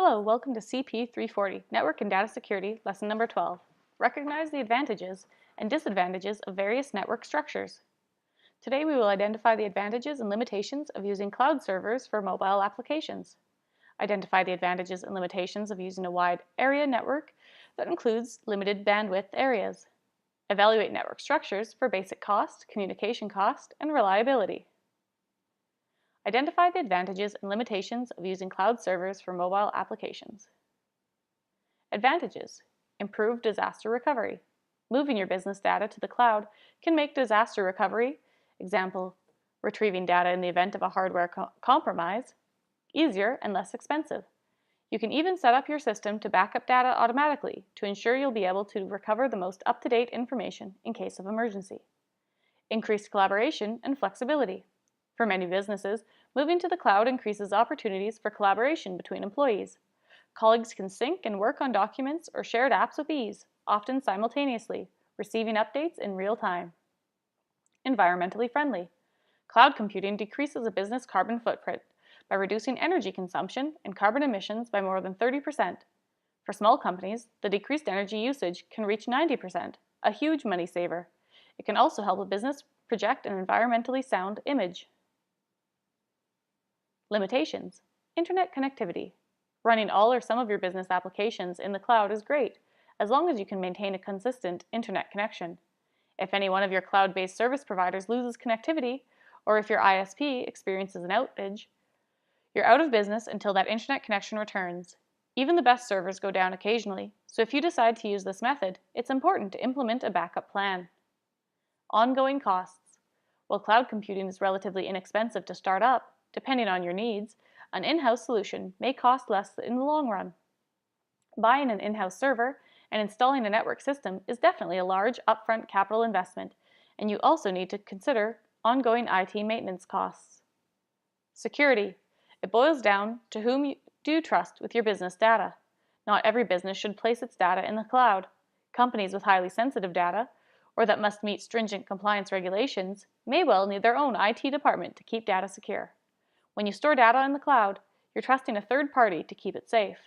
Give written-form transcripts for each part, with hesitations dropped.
Hello, welcome to CP340, Network and Data Security, Lesson number 12. Recognize the advantages and disadvantages of various network structures. Today we will identify the advantages and limitations of using cloud servers for mobile applications. Identify the advantages and limitations of using a wide area network that includes limited bandwidth areas. Evaluate network structures for basic cost, communication cost, and reliability. Identify the advantages and limitations of using cloud servers for mobile applications. Advantages: improved disaster recovery. Moving your business data to the cloud can make disaster recovery, example, retrieving data in the event of a hardware compromise, easier and less expensive. You can even set up your system to back up data automatically to ensure you'll be able to recover the most up-to-date information in case of emergency. Increased collaboration and flexibility. For many businesses, moving to the cloud increases opportunities for collaboration between employees. Colleagues can sync and work on documents or shared apps with ease, often simultaneously, receiving updates in real time. Environmentally friendly. Cloud computing decreases a business carbon footprint by reducing energy consumption and carbon emissions by more than 30%. For small companies, the decreased energy usage can reach 90%, a huge money saver. It can also help a business project an environmentally sound image. Limitations: internet connectivity. Running all or some of your business applications in the cloud is great, as long as you can maintain a consistent internet connection. If any one of your cloud-based service providers loses connectivity, or if your ISP experiences an outage, you're out of business until that internet connection returns. Even the best servers go down occasionally, so if you decide to use this method, it's important to implement a backup plan. Ongoing costs. While cloud computing is relatively inexpensive to start up, depending on your needs, an in-house solution may cost less in the long run. Buying an in-house server and installing a network system is definitely a large upfront capital investment, and you also need to consider ongoing IT maintenance costs. Security. It boils down to whom you do trust with your business data. Not every business should place its data in the cloud. Companies with highly sensitive data, or that must meet stringent compliance regulations, may well need their own IT department to keep data secure. When you store data in the cloud, you're trusting a third party to keep it safe.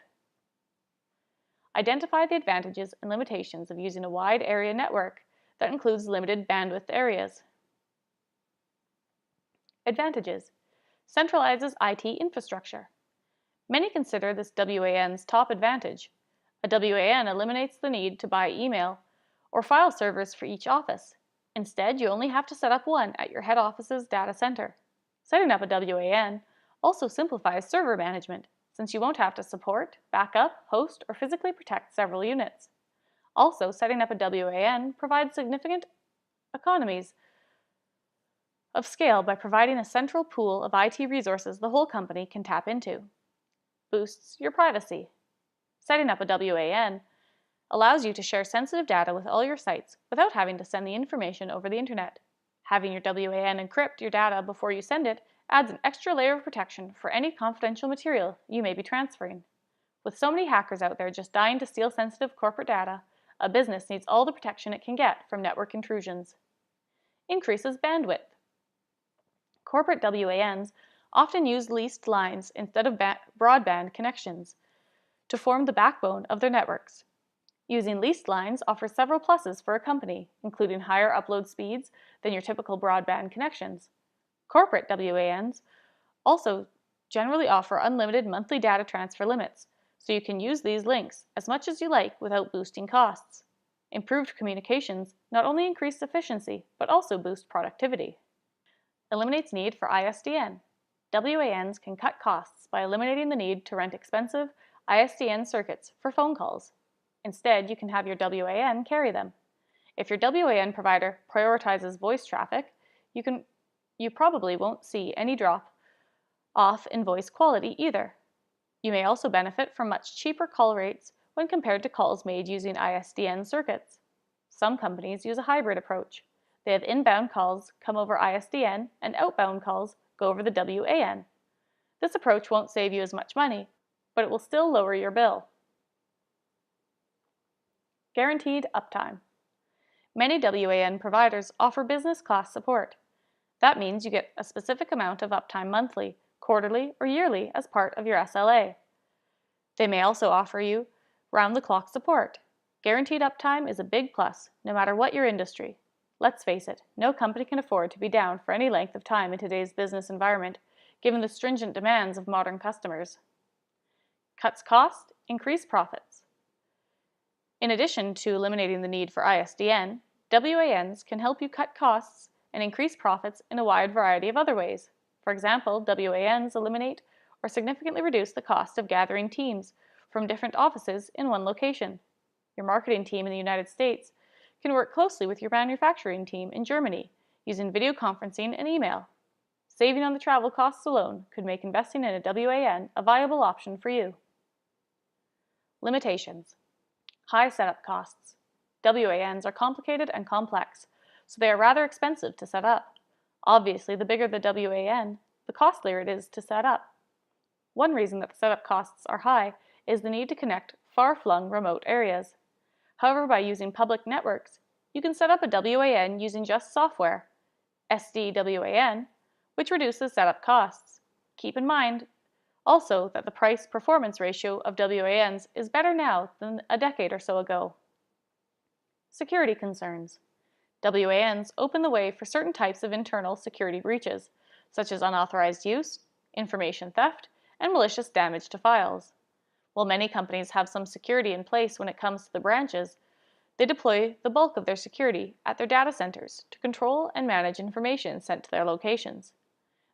Identify the advantages and limitations of using a wide area network that includes limited bandwidth areas. Advantages: centralizes IT infrastructure. Many consider this WAN's top advantage. A WAN eliminates the need to buy email or file servers for each office. Instead, you only have to set up one at your head office's data center. Setting up a WAN also simplifies server management, since you won't have to support, backup, host, or physically protect several units. Also, setting up a WAN provides significant economies of scale by providing a central pool of IT resources the whole company can tap into. Boosts your privacy. Setting up a WAN allows you to share sensitive data with all your sites without having to send the information over the internet. Having your WAN encrypt your data before you send it adds an extra layer of protection for any confidential material you may be transferring. With so many hackers out there just dying to steal sensitive corporate data, a business needs all the protection it can get from network intrusions. Increases bandwidth. Corporate WANs often use leased lines instead of broadband connections to form the backbone of their networks. Using leased lines offers several pluses for a company, including higher upload speeds than your typical broadband connections. Corporate WANs also generally offer unlimited monthly data transfer limits, so you can use these links as much as you like without boosting costs. Improved communications not only increase efficiency, but also boost productivity. Eliminates need for ISDN. WANs can cut costs by eliminating the need to rent expensive ISDN circuits for phone calls. Instead, you can have your WAN carry them. If your WAN provider prioritizes voice traffic, you probably won't see any drop off in voice quality either. You may also benefit from much cheaper call rates when compared to calls made using ISDN circuits. Some companies use a hybrid approach. They have inbound calls come over ISDN and outbound calls go over the WAN. This approach won't save you as much money, but it will still lower your bill. Guaranteed uptime. Many WAN providers offer business class support. That means you get a specific amount of uptime monthly, quarterly, or yearly as part of your SLA. They may also offer you round-the-clock support. Guaranteed uptime is a big plus, no matter what your industry. Let's face it, no company can afford to be down for any length of time in today's business environment, given the stringent demands of modern customers. Cuts cost, increase profits. In addition to eliminating the need for ISDN, WANs can help you cut costs and increase profits in a wide variety of other ways. For example, WANs eliminate or significantly reduce the cost of gathering teams from different offices in one location. Your marketing team in the United States can work closely with your manufacturing team in Germany using video conferencing and email. Saving on the travel costs alone could make investing in a WAN a viable option for you. Limitations. High setup costs. WANs are complicated and complex, so they are rather expensive to set up. Obviously, the bigger the WAN, the costlier it is to set up. One reason that the setup costs are high is the need to connect far-flung remote areas. However, by using public networks, you can set up a WAN using just software, SD-WAN, which reduces setup costs. Keep in mind also that the price-performance ratio of WANs is better now than a decade or so ago. Security concerns. WANs open the way for certain types of internal security breaches, such as unauthorized use, information theft, and malicious damage to files. While many companies have some security in place when it comes to the branches, they deploy the bulk of their security at their data centers to control and manage information sent to their locations.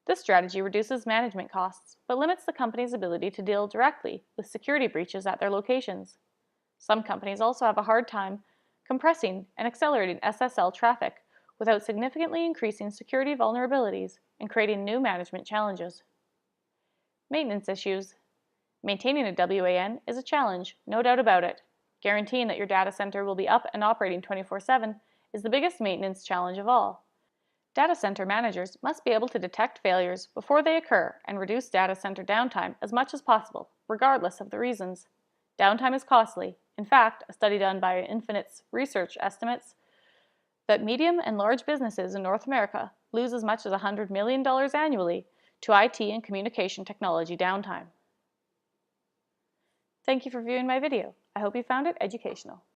This strategy reduces management costs, but limits the company's ability to deal directly with security breaches at their locations. Some companies also have a hard time compressing and accelerating SSL traffic without significantly increasing security vulnerabilities and creating new management challenges. Maintenance issues. Maintaining a WAN is a challenge, no doubt about it. Guaranteeing that your data center will be up and operating 24/7 is the biggest maintenance challenge of all. Data center managers must be able to detect failures before they occur and reduce data center downtime as much as possible, regardless of the reasons. Downtime is costly. In fact, a study done by Infinite's research estimates that medium and large businesses in North America lose as much as $100 million annually to IT and communication technology downtime. Thank you for viewing my video. I hope you found it educational.